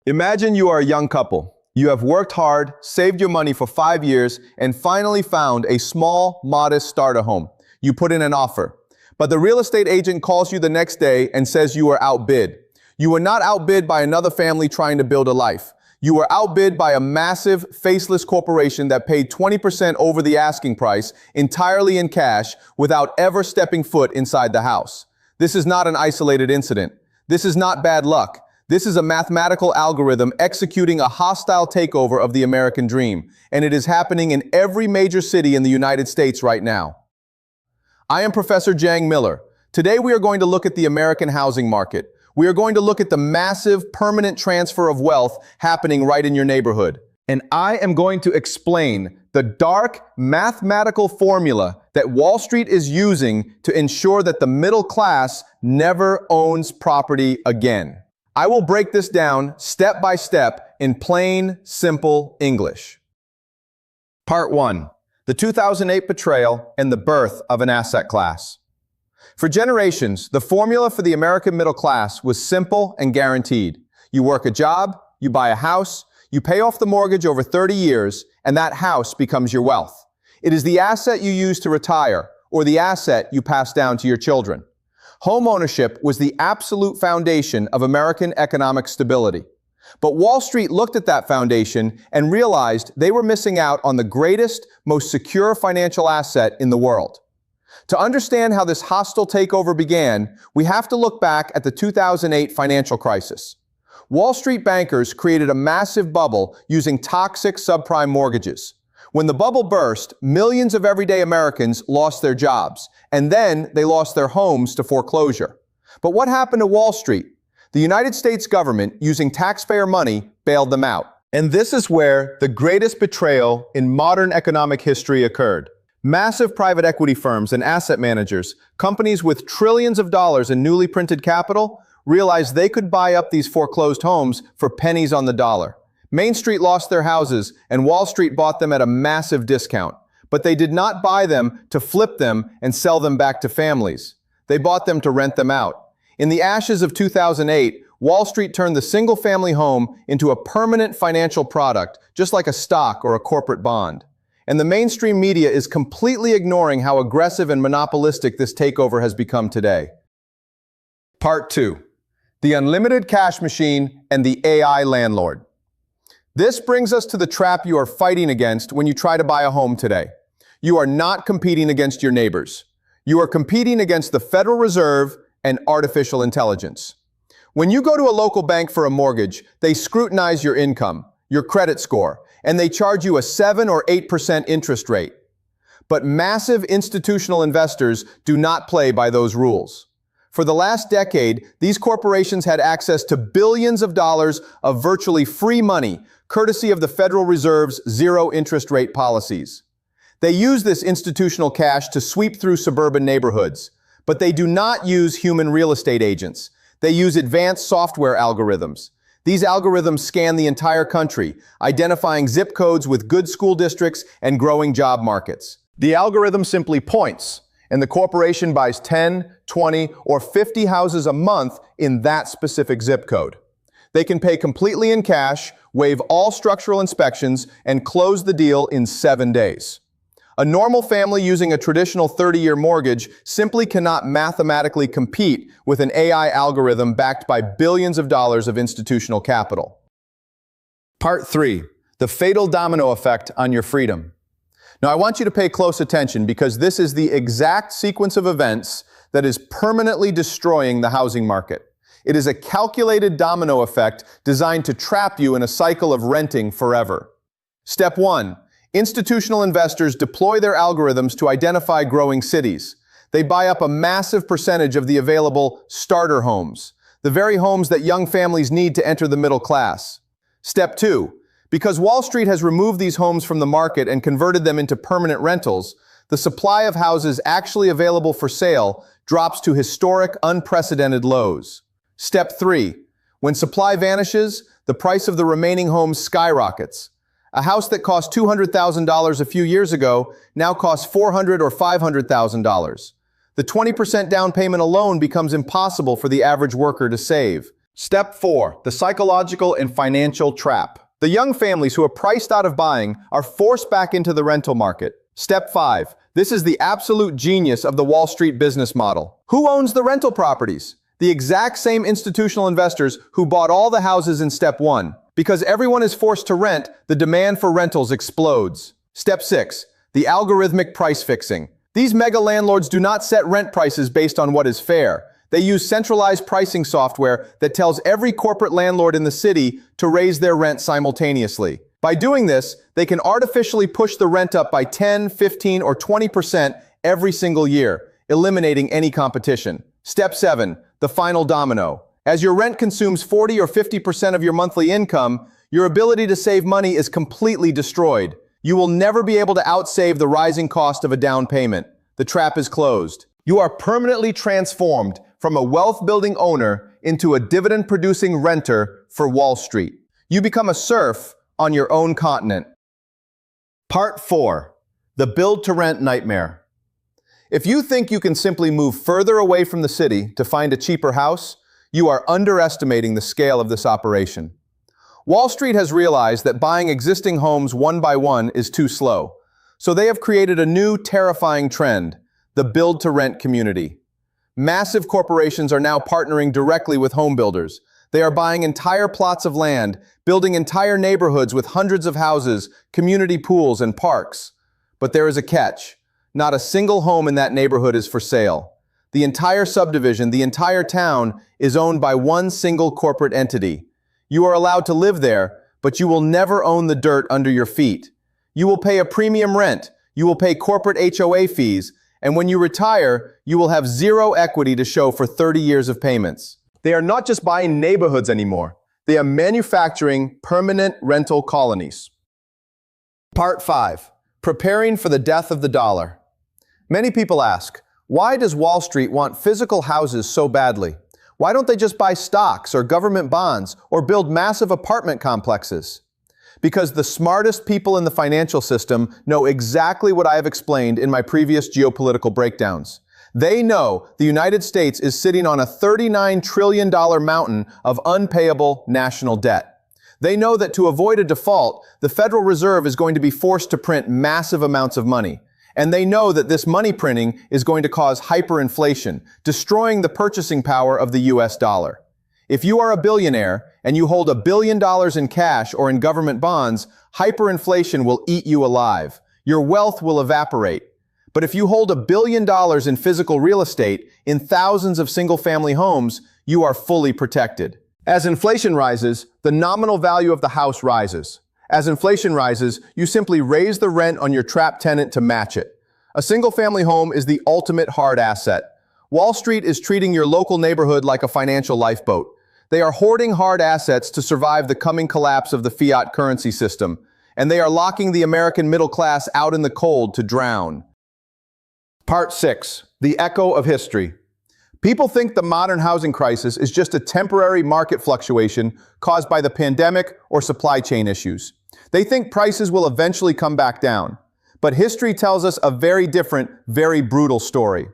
Imagine you are a young couple. You have worked hard, saved your money for 5 years, and finally found a small, modest starter home. You put in an offer. But the real estate agent calls you the next day and says you were outbid. You were not outbid by another family trying to build a life. You were outbid by a massive, faceless corporation that paid 20% over the asking price, entirely in cash, without ever stepping foot inside the house. This is not an isolated incident. This is not bad luck. This is a mathematical algorithm executing a hostile takeover of the American dream, and it is happening in every major city in the United States right now. I am Professor Jiang Miller. Today we are going to look at the American housing market. We are going to look at the massive, permanent transfer of wealth happening right in your neighborhood. And I am going to explain the dark mathematical formula that Wall Street is using to ensure that the middle class never owns property again. I will break this down step by step in plain, simple English. Part 1. The 2008 betrayal and the birth of an asset class. For generations, the formula for the American middle class was simple and guaranteed. You work a job, you buy a house, you pay off the mortgage over 30 years, and that house becomes your wealth. It is the asset you use to retire, or the asset you pass down to your children. Homeownership was the absolute foundation of American economic stability. But Wall Street looked at that foundation and realized they were missing out on the greatest, most secure financial asset in the world. To understand how this hostile takeover began, we have to look back at the 2008 financial crisis. Wall Street bankers created a massive bubble using toxic subprime mortgages. When the bubble burst, millions of everyday Americans lost their jobs, and then they lost their homes to foreclosure. But what happened to Wall Street? The United States government, using taxpayer money, bailed them out. And this is where the greatest betrayal in modern economic history occurred. Massive private equity firms and asset managers, companies with trillions of dollars in newly printed capital, realized they could buy up these foreclosed homes for pennies on the dollar. Main Street lost their houses, and Wall Street bought them at a massive discount. But they did not buy them to flip them and sell them back to families. They bought them to rent them out. In the ashes of 2008, Wall Street turned the single-family home into a permanent financial product, just like a stock or a corporate bond. And the mainstream media is completely ignoring how aggressive and monopolistic this takeover has become today. Part 2. The unlimited cash machine and the AI landlord. This brings us to the trap you are fighting against when you try to buy a home today. You are not competing against your neighbors. You are competing against the Federal Reserve and artificial intelligence. When you go to a local bank for a mortgage, they scrutinize your income, your credit score, and they charge you a 7 or 8% interest rate. But massive institutional investors do not play by those rules. For the last decade, these corporations had access to billions of dollars of virtually free money, courtesy of the Federal Reserve's zero interest rate policies. They use this institutional cash to sweep through suburban neighborhoods, but they do not use human real estate agents. They use advanced software algorithms. These algorithms scan the entire country, identifying zip codes with good school districts and growing job markets. The algorithm simply points, and the corporation buys 10, 20, or 50 houses a month in that specific zip code. They can pay completely in cash, waive all structural inspections, and close the deal in 7 days. A normal family using a traditional 30-year mortgage simply cannot mathematically compete with an AI algorithm backed by billions of dollars of institutional capital. Part 3. The fatal domino effect on your freedom. Now I want you to pay close attention because this is the exact sequence of events that is permanently destroying the housing market. It is a calculated domino effect designed to trap you in a cycle of renting forever. Step 1. Institutional investors deploy their algorithms to identify growing cities. They buy up a massive percentage of the available starter homes, the very homes that young families need to enter the middle class. Step 2. Because Wall Street has removed these homes from the market and converted them into permanent rentals, the supply of houses actually available for sale drops to historic, unprecedented lows. Step 3. When supply vanishes, the price of the remaining homes skyrockets. A house that cost $200,000 a few years ago now costs $400,000 or $500,000. The 20% down payment alone becomes impossible for the average worker to save. Step 4. The psychological and financial trap. The young families who are priced out of buying are forced back into the rental market. Step 5. This is the absolute genius of the Wall Street business model. Who owns the rental properties? The exact same institutional investors who bought all the houses in Step 1. Because everyone is forced to rent, the demand for rentals explodes. Step 6. The algorithmic price fixing. These mega landlords do not set rent prices based on what is fair. They use centralized pricing software that tells every corporate landlord in the city to raise their rent simultaneously. By doing this, they can artificially push the rent up by 10, 15, or 20% every single year, eliminating any competition. Step 7. The final domino. As your rent consumes 40 or 50% of your monthly income, your ability to save money is completely destroyed. You will never be able to outsave the rising cost of a down payment. The trap is closed. You are permanently transformed from a wealth-building owner into a dividend-producing renter for Wall Street. You become a serf on your own continent. Part 4. The build-to-rent nightmare. If you think you can simply move further away from the city to find a cheaper house, you are underestimating the scale of this operation. Wall Street has realized that buying existing homes one by one is too slow, so they have created a new terrifying trend, the build-to-rent community. Massive corporations are now partnering directly with home builders. They are buying entire plots of land, building entire neighborhoods with hundreds of houses, community pools, and parks. But there is a catch. Not a single home in that neighborhood is for sale. The entire subdivision, the entire town, is owned by one single corporate entity. You are allowed to live there, but you will never own the dirt under your feet. You will pay a premium rent. You will pay corporate HOA fees. And when you retire, you will have zero equity to show for 30 years of payments. They are not just buying neighborhoods anymore. They are manufacturing permanent rental colonies. Part 5. Preparing for the death of the dollar. Many people ask, why does Wall Street want physical houses so badly? Why don't they just buy stocks or government bonds or build massive apartment complexes? Because the smartest people in the financial system know exactly what I have explained in my previous geopolitical breakdowns. They know the United States is sitting on a $39 trillion mountain of unpayable national debt. They know that to avoid a default, the Federal Reserve is going to be forced to print massive amounts of money. And they know that this money printing is going to cause hyperinflation, destroying the purchasing power of the US dollar. If you are a billionaire and you hold $1 billion in cash or in government bonds, hyperinflation will eat you alive. Your wealth will evaporate. But if you hold $1 billion in physical real estate in thousands of single-family homes, you are fully protected. As inflation rises, the nominal value of the house rises. As inflation rises, you simply raise the rent on your trapped tenant to match it. A single-family home is the ultimate hard asset. Wall Street is treating your local neighborhood like a financial lifeboat. They are hoarding hard assets to survive the coming collapse of the fiat currency system, and they are locking the American middle class out in the cold to drown. Part 6. The Echo of History. People think the modern housing crisis is just a temporary market fluctuation caused by the pandemic or supply chain issues. They think prices will eventually come back down. But history tells us a very different, very brutal story.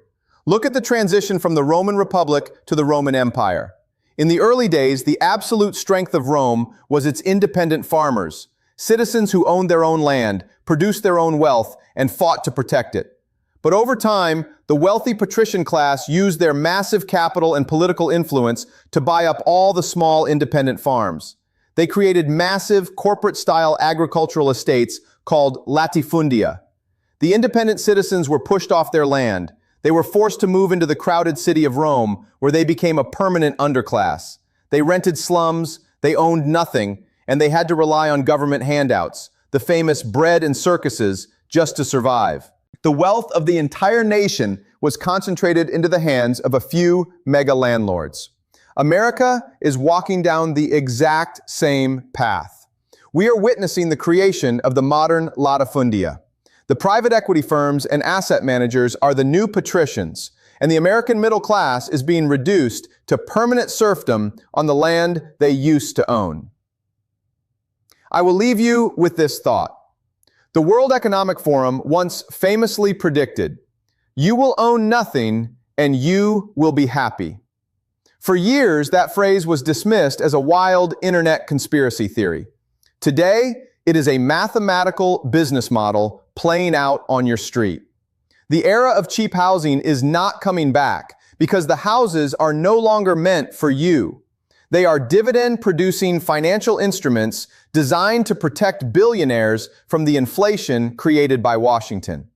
Look at the transition from the Roman Republic to the Roman Empire. In the early days, the absolute strength of Rome was its independent farmers, citizens who owned their own land, produced their own wealth, and fought to protect it. But over time, the wealthy patrician class used their massive capital and political influence to buy up all the small independent farms. They created massive corporate-style agricultural estates called latifundia. The independent citizens were pushed off their land. They were forced to move into the crowded city of Rome, where they became a permanent underclass. They rented slums, they owned nothing, and they had to rely on government handouts, the famous bread and circuses, just to survive. The wealth of the entire nation was concentrated into the hands of a few mega landlords. America is walking down the exact same path. We are witnessing the creation of the modern latifundia. The private equity firms and asset managers are the new patricians, and the American middle class is being reduced to permanent serfdom on the land they used to own. I will leave you with this thought. The World Economic Forum once famously predicted, "You will own nothing and you will be happy." For years, that phrase was dismissed as a wild internet conspiracy theory. Today, it is a mathematical business model playing out on your street. The era of cheap housing is not coming back because the houses are no longer meant for you. They are dividend-producing financial instruments designed to protect billionaires from the inflation created by Washington.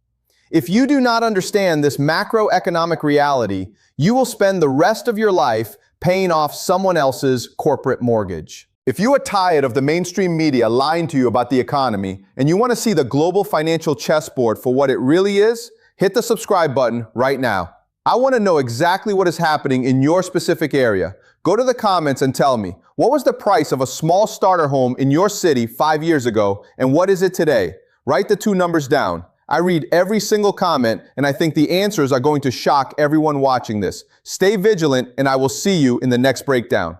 If you do not understand this macroeconomic reality, you will spend the rest of your life paying off someone else's corporate mortgage. If you are tired of the mainstream media lying to you about the economy and you want to see the global financial chessboard for what it really is, hit the subscribe button right now. I want to know exactly what is happening in your specific area. Go to the comments and tell me, what was the price of a small starter home in your city 5 years ago and what is it today? Write the two numbers down. I read every single comment and I think the answers are going to shock everyone watching this. Stay vigilant and I will see you in the next breakdown.